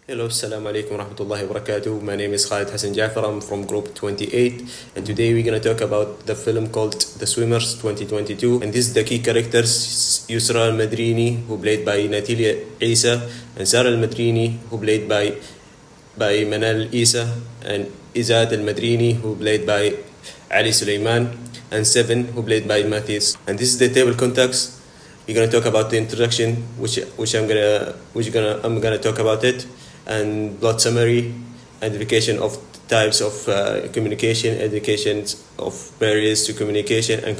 Hello, assalamu alaikum warahmatullahi wabarakatuh. My name is Khalid Hassan Jafar. I'm from Group 28, and today we're going to talk about the film called The Swimmers 2022. And this is the key characters: Yusra Al Madrini, who played by Natalia Isa, and Sarah Al Madrini, who played by Manal Isa, and Izad Al Madrini, who played by Ali Sulaiman, and Seven, who played by Mathis. And this is the table context. We're gonna talk about the introduction, I'm gonna talk about it, and plot summary, identification of types of communication, education of barriers to communication, and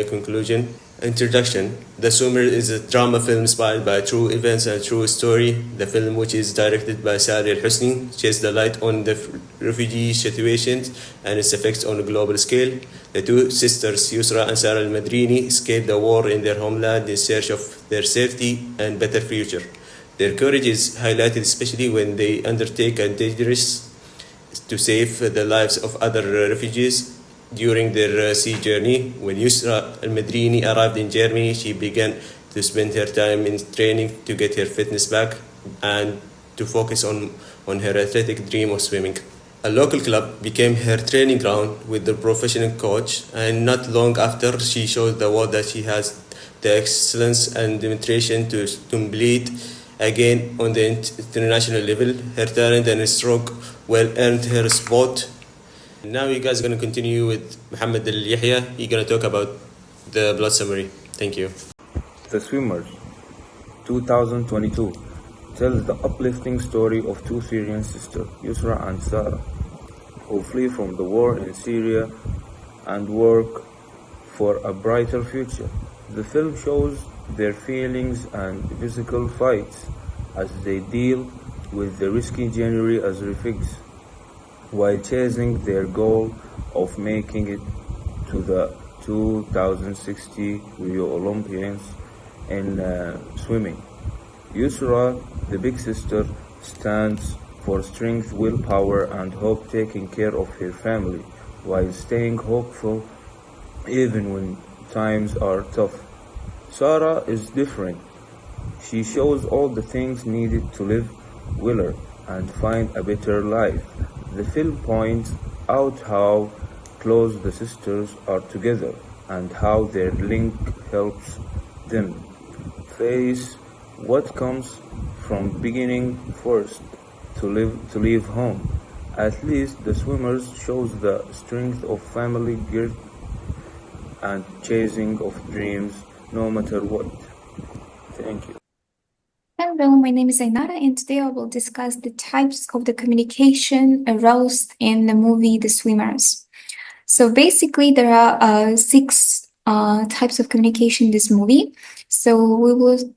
conclusion. Introduction. The Swimmer is a drama film inspired by true events and true story. The film, which is directed by Sari Al-Husni, sheds the light on the refugee situations and its effects on a global scale. The two sisters, Yusra and Sarah Al-Madrini, escape the war in their homeland in search of their safety and better future. Their courage is highlighted especially when they undertake a dangerous to save the lives of other refugees during their sea journey. When Yusra Al-Madrini arrived in Germany, she began to spend her time in training to get her fitness back and to focus on her athletic dream of swimming. A local club became her training ground with the professional coach, and not long after, she showed the world that she has the excellence and demonstration to compete again on the international level. Her talent and stroke well earned her spot. Now you guys are going to continue with Muhammad Al Yahya. He's going to talk about the blood summary. Thank you. The Swimmers 2022 tells the uplifting story of two Syrian sisters, Yusra and Sarah, who flee from the war in Syria and work for a brighter future. The film shows their feelings and physical fights as they deal with the risky journey as refugees, while chasing their goal of making it to the 2060 Rio Olympians in swimming. Yusra, the big sister, stands for strength, willpower, and hope, taking care of her family while staying hopeful even when times are tough. Sarah is different. She shows all the things needed to live well and find a better life. The film points out how close the sisters are together and how their link helps them face what comes from beginning first to leave home. At least The Swimmers shows the strength of family grit and chasing of dreams no matter what. Thank you. Hello, my name is Ainara, and today I will discuss the types of the communication aroused in the movie The Swimmers. So basically, there are six types of communication in this movie. So we will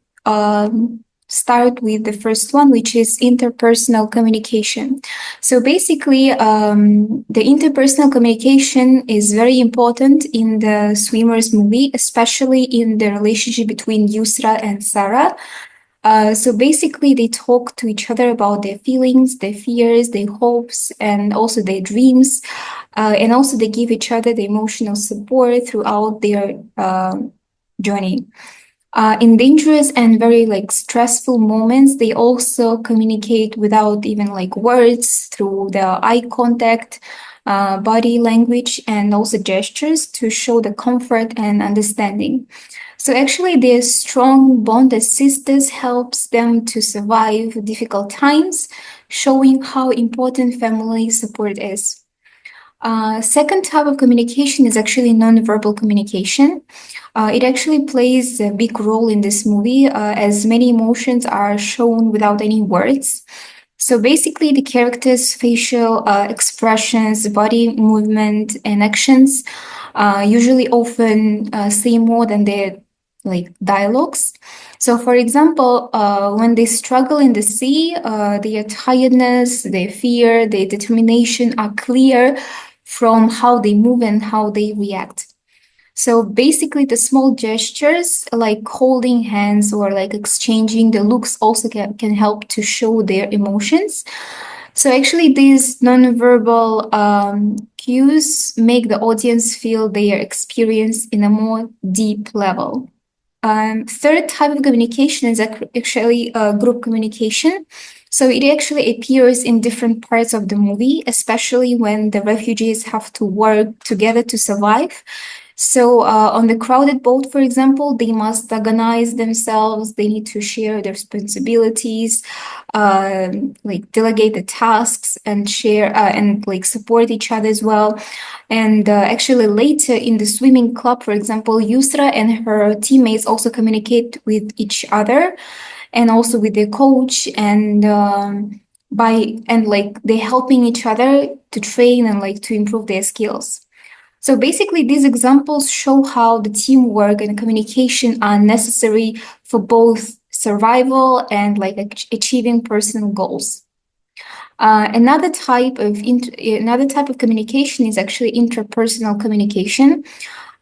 start with the first one, which is interpersonal communication. So basically, the interpersonal communication is very important in the Swimmers movie, especially in the relationship between Yusra and Sarah. So basically, they talk to each other about their feelings, their fears, their hopes, and also their dreams. And also, they give each other the emotional support throughout their journey. In dangerous and very stressful moments, they also communicate without even words through the eye contact, body language, and also gestures to show the comfort and understanding. So actually, their strong bond as sisters helps them to survive difficult times, showing how important family support is. Second type of communication is actually nonverbal communication. It actually plays a big role in this movie as many emotions are shown without any words. So basically, the characters' facial expressions, body movement, and actions usually often say more than their dialogues. So, for example, when they struggle in the sea, their tiredness, their fear, their determination are clear from how they move and how they react. So basically, the small gestures like holding hands or exchanging the looks also can help to show their emotions. So actually, these nonverbal cues make the audience feel their experience in a more deep level. Third type of communication is actually group communication. So it actually appears in different parts of the movie, especially when the refugees have to work together to survive. So on the crowded boat, for example, they must organize themselves. They need to share their responsibilities, like delegate the tasks and share and like support each other as well. And actually, later in the swimming club, for example, Yusra and her teammates also communicate with each other and also with their coach and like they helping each other to train and like to improve their skills. So basically, these examples show how the teamwork and communication are necessary for both survival and like achieving personal goals. Another type of communication is actually interpersonal communication.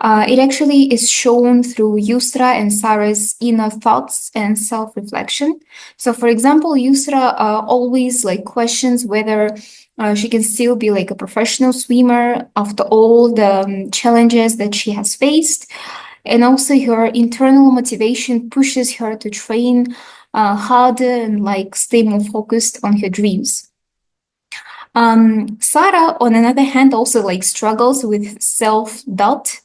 It actually is shown through Yusra and Sarah's inner thoughts and self-reflection. So, for example, Yusra always like questions whether she can still be like a professional swimmer after all the challenges that she has faced. And also her internal motivation pushes her to train harder and like stay more focused on her dreams. Sarah, on another hand, also like struggles with self-doubt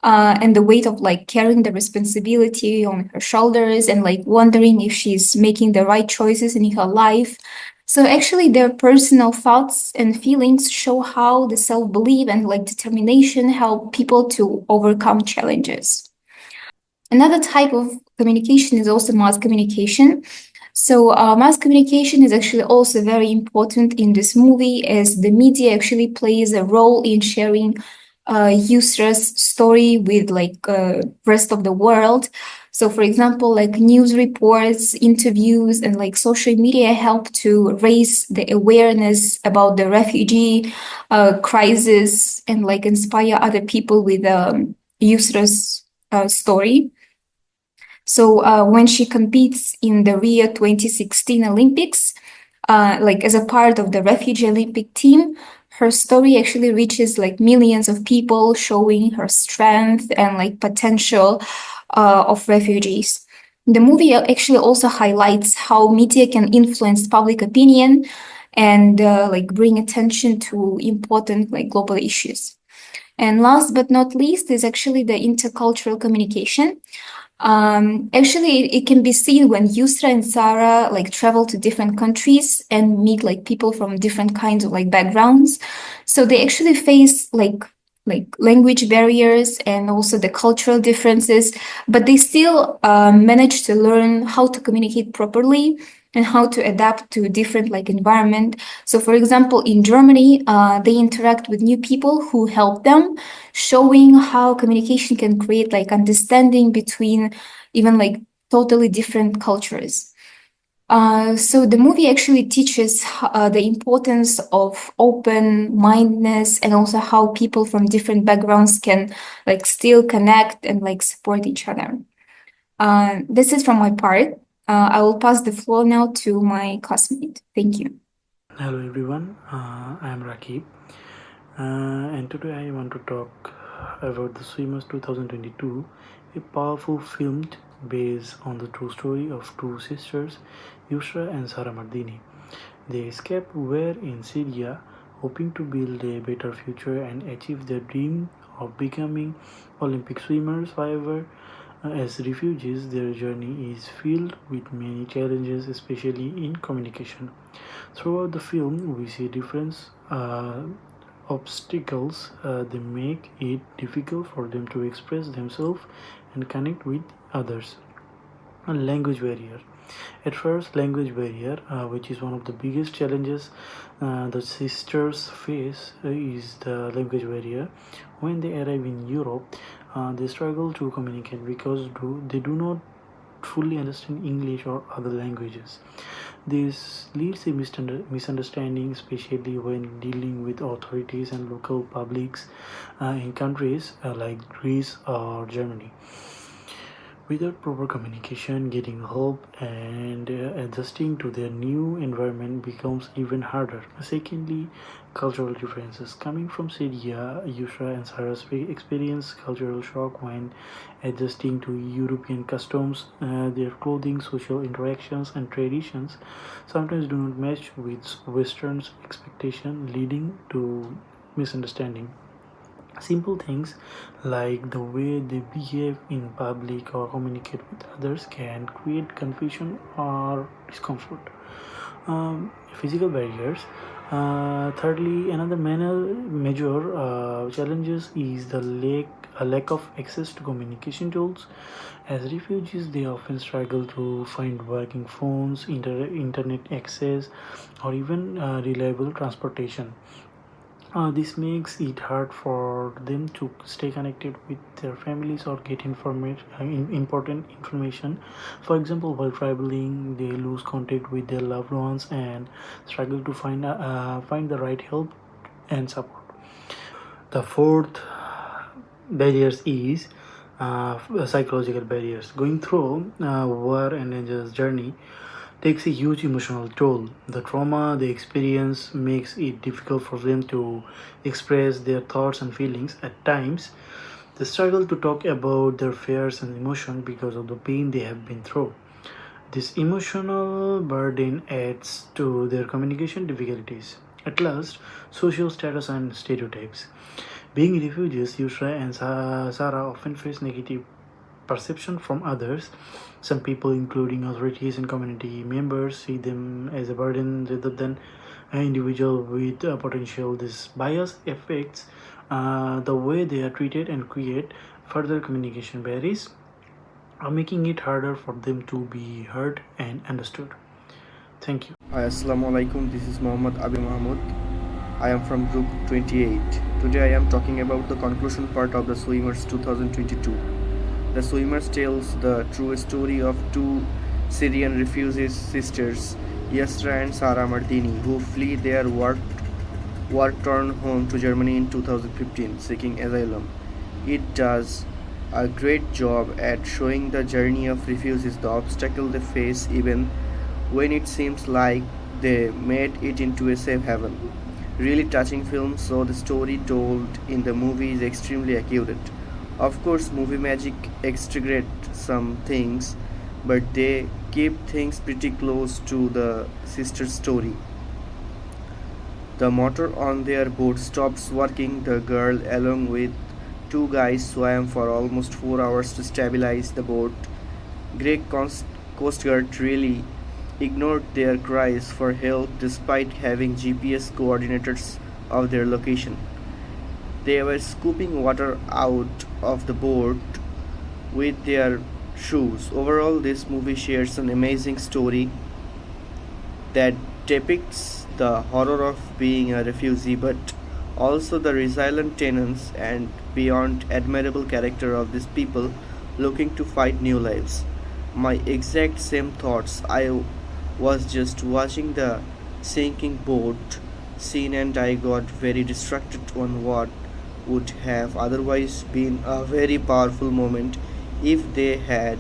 and the weight of like carrying the responsibility on her shoulders and like wondering if she's making the right choices in her life. So actually, their personal thoughts and feelings show how the self-belief and like determination help people to overcome challenges. Another type of communication is also mass communication. So mass communication is actually also very important in this movie as the media actually plays a role in sharing Yusra's story with like rest of the world. So for example, like news reports, interviews, and like social media help to raise the awareness about the refugee crisis and like inspire other people with Yusra's story. So when she competes in the Rio 2016 Olympics, like as a part of the refugee Olympic team, her story actually reaches like millions of people, showing her strength and like potential of refugees. The movie actually also highlights how media can influence public opinion and like bring attention to important like global issues. And last but not least is actually the intercultural communication. Actually, it can be seen when Yusra and Sarah like travel to different countries and meet like people from different kinds of like backgrounds. So they actually face like language barriers and also the cultural differences, but they still manage to learn how to communicate properly and how to adapt to different like environment. So, for example, in Germany, they interact with new people who help them, showing how communication can create like understanding between even like totally different cultures. So the movie actually teaches the importance of open-mindedness and also how people from different backgrounds can like still connect and like support each other. This is from my part. I will pass the floor now to my classmate. Thank you. Hello everyone, I am Rakib, and today I want to talk about The Swimmers 2022, a powerful film based on the true story of two sisters, Yusra and Sara Mardini. They escaped war in Syria, hoping to build a better future and achieve their dream of becoming Olympic swimmers. However, as refugees, their journey is filled with many challenges, especially in communication. Throughout the film, we see different obstacles they make it difficult for them to express themselves and connect with others. A language barrier. At first, language barrier, which is one of the biggest challenges the sisters face, is the language barrier. When they arrive in Europe, they struggle to communicate because they do not fully understand English or other languages. This leads to misunderstanding, especially when dealing with authorities and local publics in countries like Greece or Germany. Without proper communication, getting help and adjusting to their new environment becomes even harder. Secondly, cultural differences. Coming from Syria, Yusra and Sarah experience cultural shock when adjusting to European customs. Their clothing, social interactions, and traditions sometimes do not match with Western's expectation, leading to misunderstanding. Simple things like the way they behave in public or communicate with others can create confusion or discomfort. Physical barriers. Thirdly, another major challenges is the lack of access to communication tools. As refugees, they often struggle to find working phones, internet access, or even reliable transportation. This makes it hard for them to stay connected with their families or get important information. For example, while traveling, they lose contact with their loved ones and struggle to find the right help and support. The fourth barriers is psychological barriers. Going through war and dangerous journey takes a huge emotional toll. The trauma they experience makes it difficult for them to express their thoughts and feelings. At times, they struggle to talk about their fears and emotions because of the pain they have been through. This emotional burden adds to their communication difficulties. At last, social status and stereotypes. Being refugees, Yusra and Sarah often face negative perception from others. Some people, including authorities and community members, see them as a burden rather than an individual with potential. This bias affects the way they are treated and create further communication barriers, making it harder for them to be heard and understood. Thank you. Hi, Assalamu alaikum. This is Muhammad Abi Mahmoud. I am from group 28. Today I am talking about the conclusion part of the Swimmers 2022. The Swimmers tells the true story of two Syrian refugee sisters, Yasra and Sarah Mardini, who flee their war-torn home to Germany in 2015, seeking asylum. It does a great job at showing the journey of refugees, the obstacle they face even when it seems like they made it into a safe haven. Really touching film, so the story told in the movie is extremely accurate. Of course, movie magic exaggerate some things, but they keep things pretty close to the sister story. The motor on their boat stops working. The girl, along with two guys, swam for almost 4 hours to stabilize the boat. Greek Coast Guard really ignored their cries for help despite having GPS coordinators of their location. They were scooping water out of the boat with their shoes. Overall, this movie shares an amazing story that depicts the horror of being a refugee, but also the resilient tenants and beyond admirable character of these people looking to fight new lives. My exact same thoughts. I was just watching the sinking boat scene and I got very distracted on what would have otherwise been a very powerful moment if they had